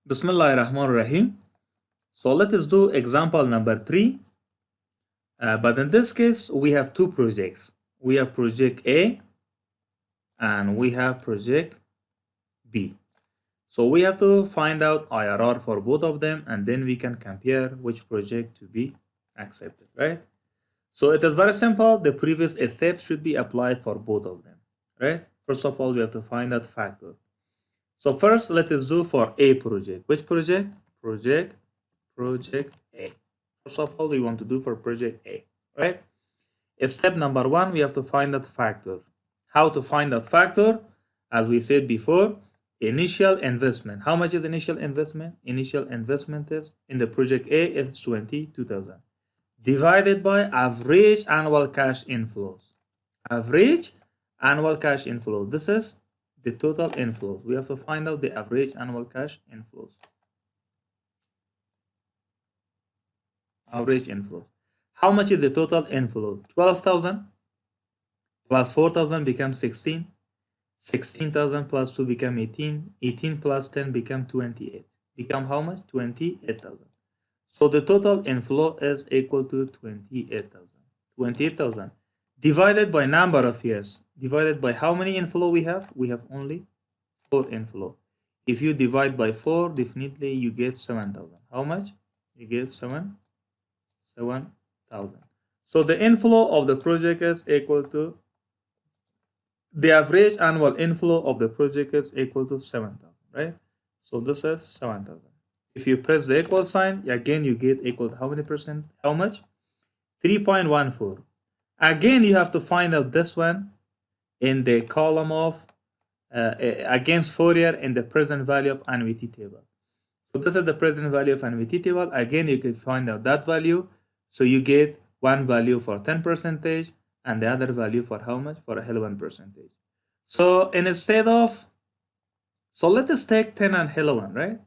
Bismillah ar-Rahman ar-Rahim. So let us do example number 3. But in this case, we have two projects. We have project A and we have project B. So we have to find out IRR for both of them, and then we can compare which project to be accepted, right? So it is very simple. The previous steps should be applied for both of them, right? First of all, we have to find out factor. So first, let us do for A project. Which project? Project A. First of all, we want to do for project A, right? Step number 1, we have to find that factor. How to find that factor? As we said before, initial investment. How much is initial investment? Initial investment is in the project A is 22,000 divided by average annual cash inflows. Average annual cash inflow. This is the total inflows. We have to find out the average annual cash inflows. Average inflow. How much is the total inflow? 12,000 plus 4,000 becomes 16. 16,000 plus 2 become 18. 18 plus 10 become 28. Become how much? 28,000. So the total inflow is equal to 28,000. 28,000 divided by number of years. Divided by how many inflow we have? We have only 4 inflow. If you divide by 4, definitely you get 7,000. How much? You get 7,000. So the inflow of the project is equal to the average annual inflow of the project is equal to 7,000, right? So this is 7,000. If you press the equal sign, again you get equal to how many percent? How much? 3.14. Again, you have to find out this one in the column of against Fourier in the present value of annuity table. So this is the present value of annuity table. Again, you can find out that value. So you get one value for 10% and the other value for how much? For 11%. So instead of, so let us take 10 and 11, right?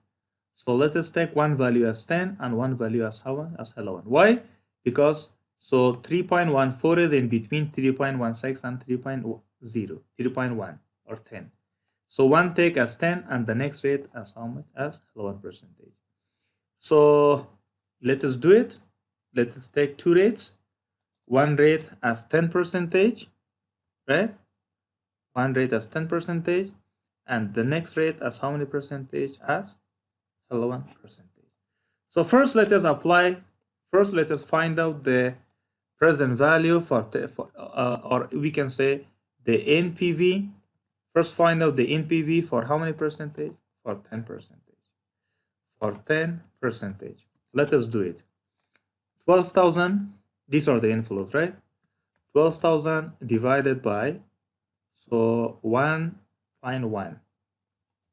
So let us take one value as 10 and one value as how much? As 11. Why? Because so 3.14 is in between 3.16 and 3.0, 3.1 or 10. So one take as 10 and the next rate as how much? As 11%. So let us do it. Let us take two rates. One rate as 10%, right? One rate as 10%, and the next rate as how many percentage? As 11%. So first let us apply. First let us find out the present value or we can say the NPV. First find out the NPV for how many percentage? For 10%. For 10%. Let us do it. 12,000. These are the inflows, right? 12,000 divided by, so 1.1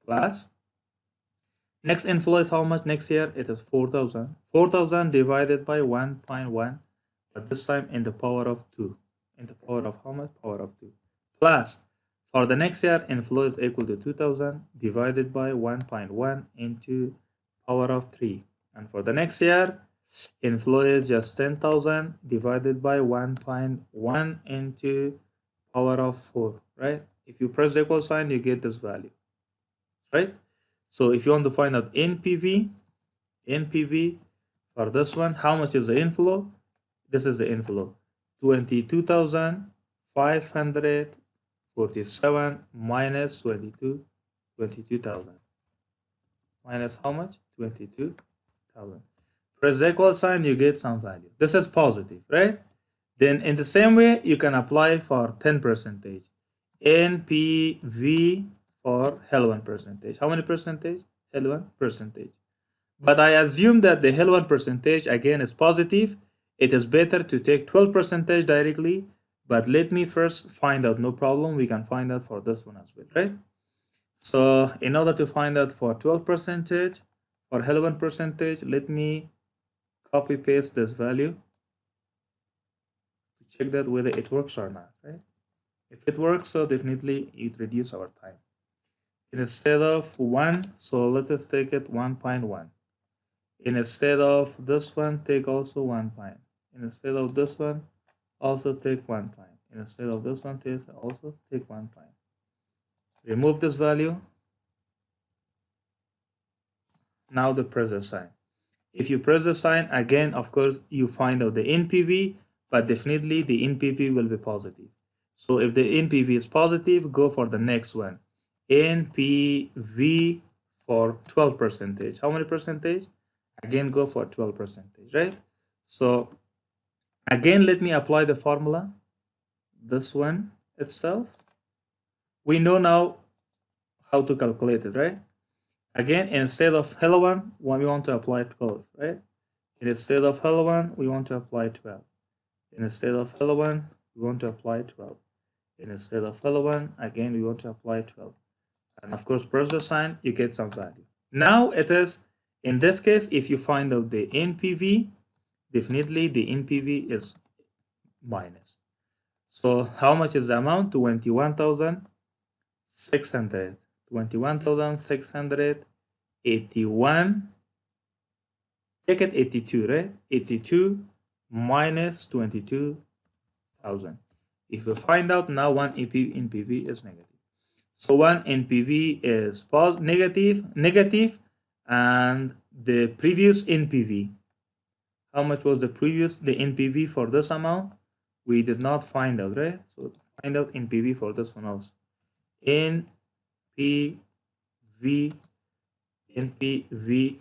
plus, next inflow is how much next year? It is 4,000. 4,000 divided by 1.1, but this time in the power of 2. In the power of how much? Power of 2. Plus, for the next year, inflow is equal to 2,000 divided by 1.1 into power of 3. And for the next year, inflow is just 10,000 divided by 1.1 into power of 4, right? If you press the equal sign, you get this value, right? So if you want to find out NPV for this one, how much is the inflow? This is the inflow, 22,547 minus 22,000. Minus how much? 22,000. Press the equal sign, you get some value. This is positive, right? Then in the same way, you can apply for 10%. NPV for 11%. How many percentage? 11%. But I assume that the 11% again is positive. It is better to take 12% directly. But let me first find out, no problem. We can find out for this one as well, right? So in order to find out for 12%, for 11%, let me copy paste this value to check that whether it works or not, right? If it works, so definitely it reduces our time. Instead of 1, so let us take it 1.1. Instead of this one, take also 1 point. Instead of this one, also take 1 point. Instead of this one, also take 1 point. Remove this value. now the press the sign. If you press the sign again, of course, you find out the NPV, but definitely the NPV will be positive. So if the NPV is positive, go for the next one. NPV for 12 percentage. How many percentage? Again, go for 12 percentage, right? So again, let me apply the formula. This one itself. We know now how to calculate it, right? Again, instead of hello one, we want to apply 12, right? Instead of hello one, we want to apply 12. Instead of hello one, we want to apply 12. Instead of hello one, again, we want to apply 12. And of course, press the sign, you get some value. Now it is, in this case, if you find out the NPV, definitely the NPV is minus. So how much is the amount? 21,600. 21,681. Take it 82, right? 82 minus 22,000. If we find out now one NPV is negative. So one NPV is negative, and the previous NPV. How much was the NPV for this amount? We did not find out, right? So find out NPV for this one also. NPV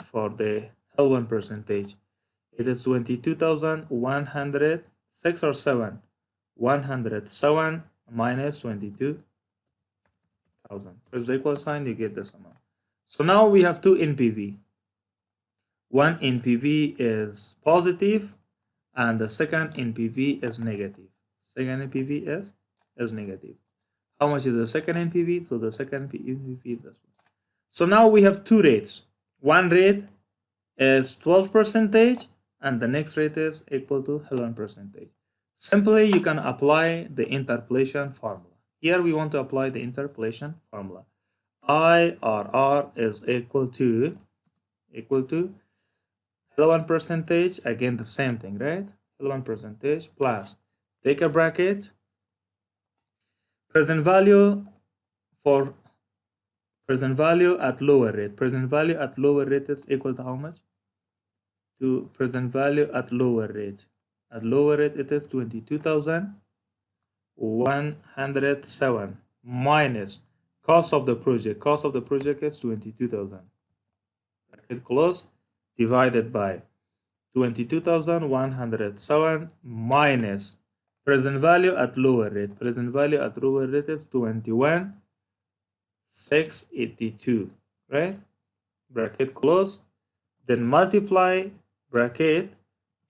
for the L1 percentage. It is 22,106 or 7. 107 minus 22,000. Press the equal sign, you get this amount. So now we have two NPV. One NPV is positive and the second NPV is negative. Second NPV is negative. How much is the second NPV? So the second NPV is this one. So now we have two rates. One rate is 12 percentage and the next rate is equal to 11 percentage. Simply you can apply the interpolation formula. Here we want to apply the interpolation formula. IRR is equal to 11 percentage, again the same thing, right? 11 percentage plus, take a bracket, present value for present value at lower rate. Present value at lower rate is equal to how much? To present value at lower rate. At lower rate it is 22,107 minus cost of the project. Cost of the project is 22,000. Bracket close, divided by 22,107 minus present value at lower rate. Present value at lower rate is 21,682, right? Bracket close, then multiply bracket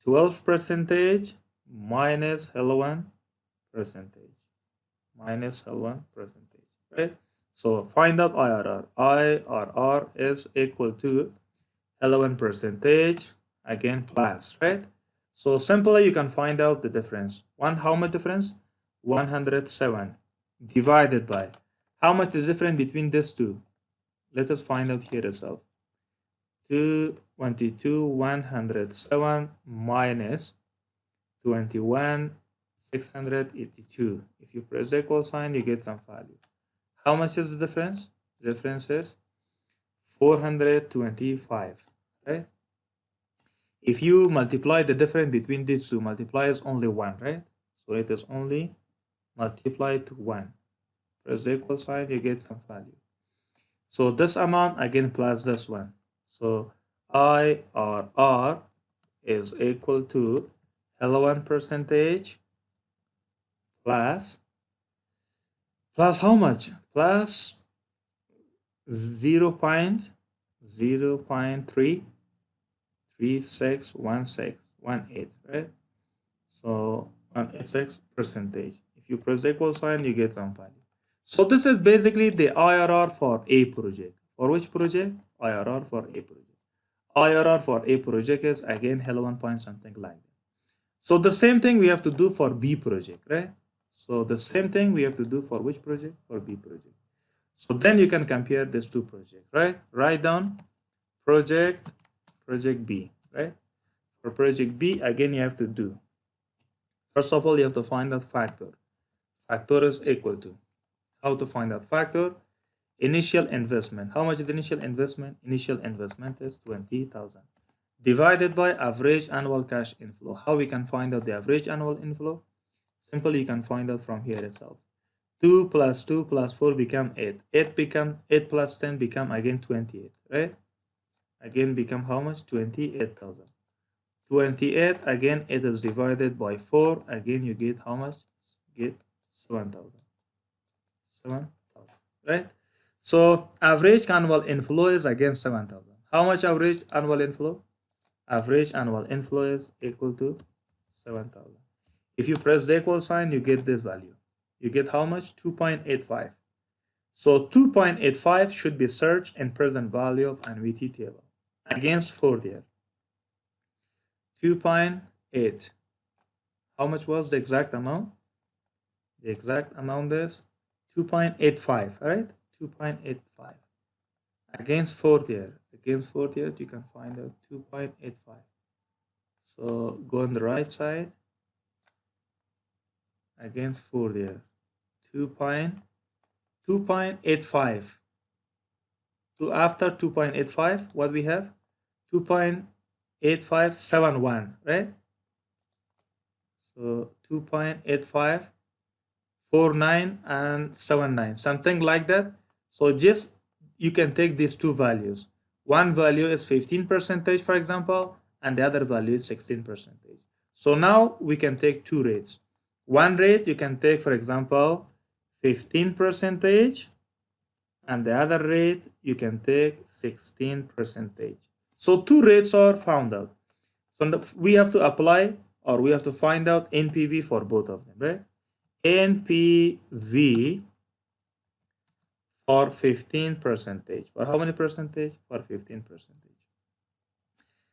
12 percentage minus L1 percentage, right? So find out IRR. IRR is equal to 11 percentage, again plus, right? So simply you can find out the difference. How much difference? 107 divided by, how much is difference between these two? Let us find out here itself. 22,107 minus 21,682. If you press the equal sign, you get some value. How much is the difference? The difference is 425, right? If you multiply the difference between these two, multiply is only 1, right? So it is only multiplied to 1. Press the equal sign, you get some value. So this amount again plus this one. So IRR is equal to 11 percentage plus how much? Plus 0.361618, right? So 186 percentage. If you press the equal sign, you get some value. So this is basically the IRR for a project. For which project? IRR for a project. IRR for a project is again hello 1 point something like that. So the same thing we have to do for B project, right? So the same thing we have to do for which project? For B project. So then you can compare these two projects, right? Write down project B, right? For project B, again you have to do, first of all, you have to find out factor. Factor is equal to, how to find out factor? Initial investment. How much is the initial investment? Initial investment is 20,000 divided by average annual cash inflow. How we can find out the average annual inflow? Simple, you can find out from here itself. 2 plus 2 plus 4 become 8. 8 plus 10 become again 28, right? Again become how much? 28,000. 28, again it is divided by 4. Again you get how much? Get 7,000. 7,000, right? So average annual inflow is again 7,000. How much average annual inflow? Average annual inflow is equal to 7,000. If you press the equal sign, you get this value. You get how much? 2.85. So 2.85 should be searched in present value of annuity table against 4 there. 2.8. How much was the exact amount? The exact amount is 2.85, right? 2.85 against 4 there. Against 4 there, you can find out 2.85. So go on the right side. Against 4 there. 2.85. To after 2.85, what we have? 2.8571, right? So 2.8549 and 79, something like that. So just you can take these two values. One value is 15%, for example, and the other value is 16%. So now we can take two rates. One rate you can take, for example, 15%, and the other rate you can take 16%. So two rates are found out. So we have to apply, or we have to find out NPV for both of them, right? NPV for 15%. For how many percentage? For 15%.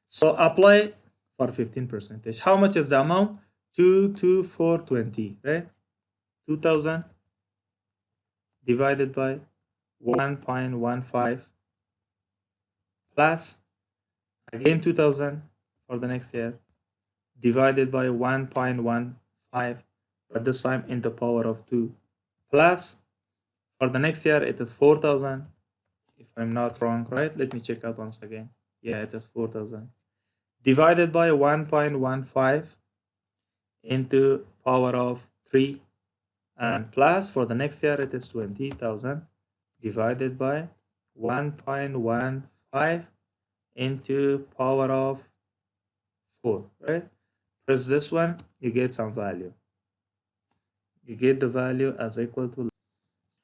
So apply for 15%. How much is the amount? 22420, right? 2,000 divided by 1.15 plus again 2,000 for the next year divided by 1.15, but this time in the power of 2, plus for the next year it is 4,000, if I'm not wrong, right? Let me check out once again. Yeah, it is 4,000 divided by 1.15 into power of 3, and plus for the next year it is 20,000 divided by 1.15 into power of 4, right? Press this one, you get some value. You get the value as equal to.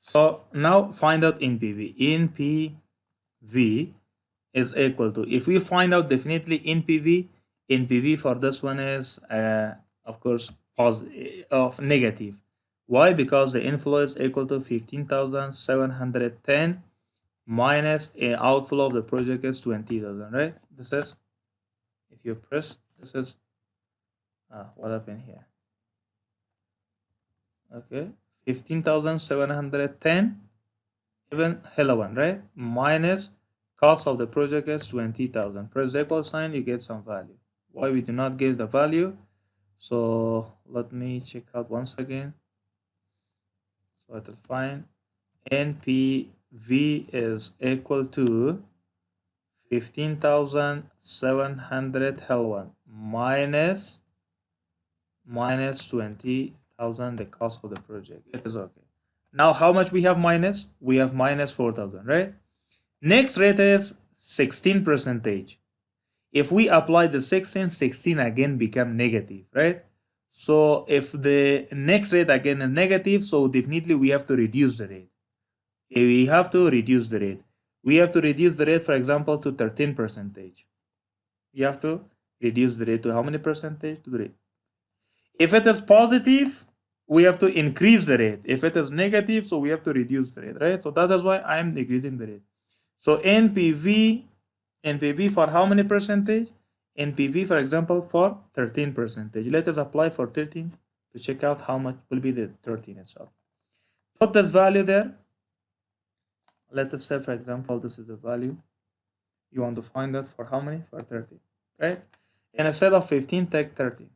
So now find out NPV. NPV is equal to, if we find out definitely NPV for this one is of course of negative. Why? Because the inflow is equal to 15,710 minus a outflow of the project is 20,000, right? This is, if you press, this is what happened here? Okay, 15,710 even hello one, right? Minus cost of the project is 20,000. Press the equal sign, you get some value. Why we do not give the value? So let me check out once again. So it is fine. NPV is equal to 15,700 L1 minus 20,000 the cost of the project. It is okay. Now how much we have minus? We have minus 4,000, right? Next rate is 16%. If we apply the 16 again become negative, right? So if the next rate again is negative, so definitely we have to reduce the rate. We have to reduce the rate. We have to reduce the rate, for example, to 13%. You have to reduce the rate to how many percentage? To the rate. If it is positive, we have to increase the rate. If it is negative, so we have to reduce the rate, right? So that is why I am decreasing the rate. So NPV for how many percentage? NPV, for example, for 13%. Let us apply for 13 to check out how much will be the 13 itself. Put this value there. Let us say, for example, this is the value. You want to find out for how many? For 30, right? And instead of 15, take 30.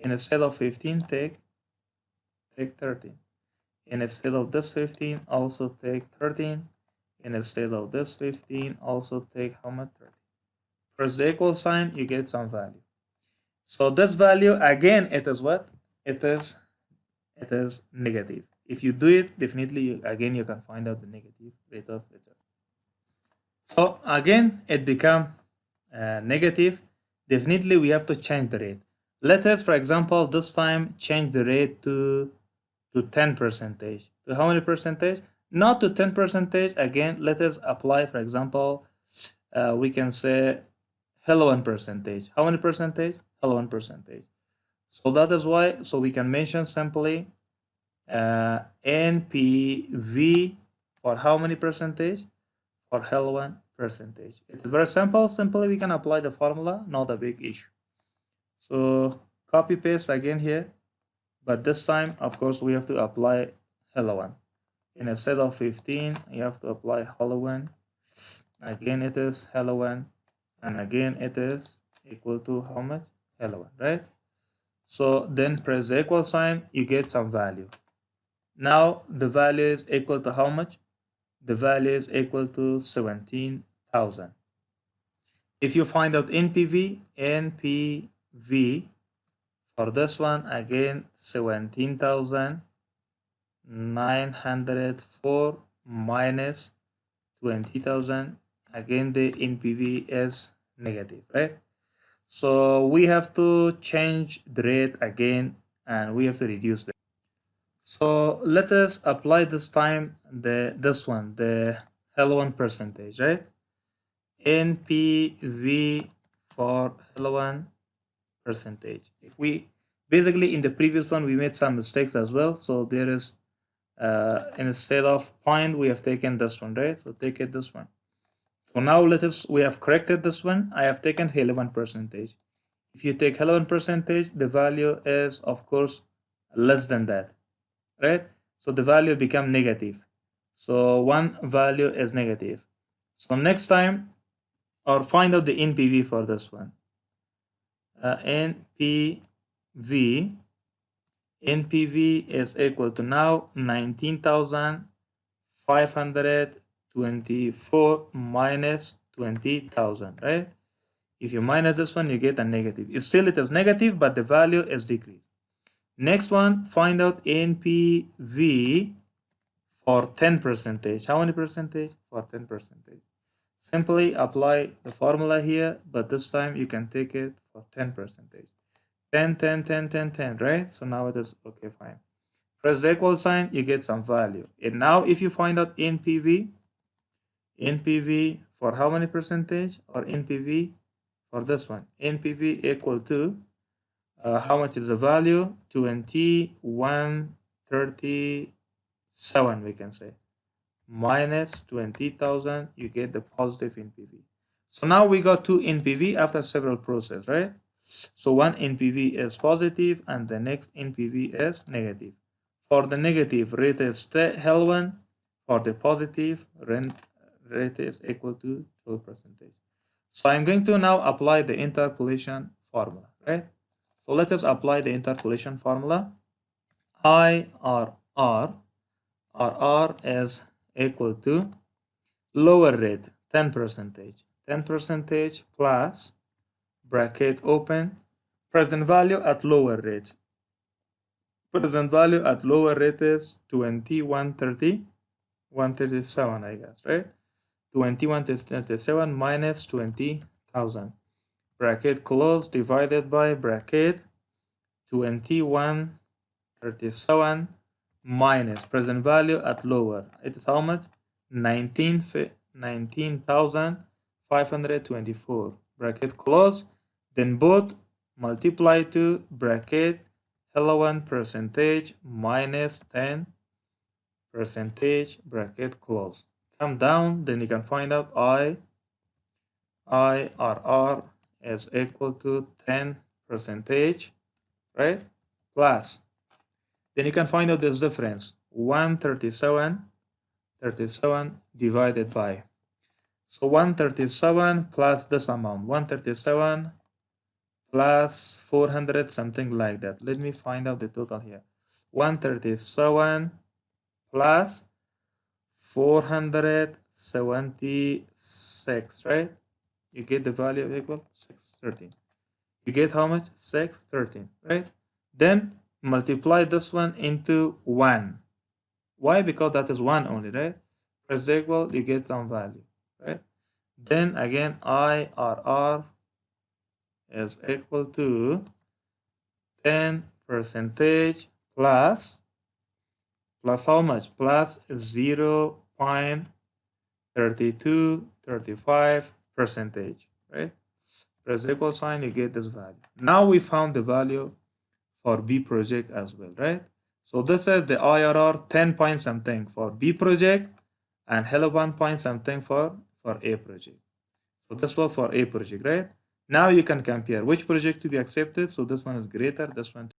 And instead of 15, take 13. and instead of this 15 also take 13, and instead of this 15 also take how much? 30. Press the equal sign, you get some value. So this value again, it is what? It is negative. If you do it, definitely you can find out the negative rate of return. So again, it become negative. Definitely we have to change the rate. Let us, for example, this time change the rate to 10 percentage. To how many percentage? Not to 10 percentage. Again, let us apply, for example, we can say hello 1 percentage. How many percentage? Hello 1 percentage. So that is why, so we can mention simply NPV for how many percentage? For hello 1 percentage. It is very simple. Simply we can apply the formula, not a big issue. So copy paste again here, but this time of course we have to apply hello 1. And instead of 15, you have to apply hello 1. Again it is hello 1, and again it is equal to how much? Hello 1, right? So then press the equal sign, you get some value. Now the value is equal to how much? The value is equal to 17,000. If you find out NPV for this one, again 17,904 minus 20,000. Again the NPV is negative, right? So we have to change the rate again, and we have to reduce the. So let us apply this time the hello 1 percentage, right? NPV for hello 1 percentage. If we basically in the previous one we made some mistakes as well, so there is instead of point we have taken this one, right? So take it this one. So now we have corrected this one. I have taken hello 1 percentage. If you take hello 1 percentage, the value is of course less than that, right? So the value become negative. So one value is negative. So next time, or find out the NPV for this one. NPV is equal to now 19,524 minus 20,000, right? If you minus this one, you get a negative. It is negative, but the value is decreased. Next one, find out NPV for 10 percentage. How many percentage? For 10 percentage. Simply apply the formula here, but this time you can take it for 10 percentage. 10, 10, 10, 10, 10, right? So now it is okay, fine. Press the equal sign, you get some value. And now if you find out NPV for how many percentage, or NPV for this one, NPV equal to how much is the value? 2137, we can say, minus 20,000, you get the positive NPV. So now we got two NPV after several process, right? So one NPV is positive and the next NPV is negative. For the negative, rate is hell 1. For the positive, rate is equal to 12%. So I'm going to now apply the interpolation formula, right? So let us apply the interpolation formula. IRR is equal to lower rate 10%, 10% plus bracket open present value at lower rate. Present value at lower rate is 137, I guess, right? 2137 minus 20,000. Bracket close divided by bracket 2137 minus present value at lower. It is how much? 19,524. Bracket close. Then both multiply to bracket hello 1 percentage minus 10 percentage, bracket close. Come down, then you can find out IRR is equal to 10%, right? Plus, then you can find out this difference, 137 divided by. So 137 plus this amount, 137 plus 400, something like that. Let me find out the total here. 137 plus 476, right? You get the value of equal 613. You get how much? 613, right? Then multiply this one into 1. Why? Because that is 1 only, right? Press equal, you get some value, right? Then again, IRR is equal to 10 percentage plus how much? Plus 0.3235 percentage, right? Press equal sign, you get this value. Now we found the value for B project as well, right? So this is the IRR 10 point something for B project and 11 point something for A project. So this was for A project, right? Now you can compare which project to be accepted. So this one is greater, this one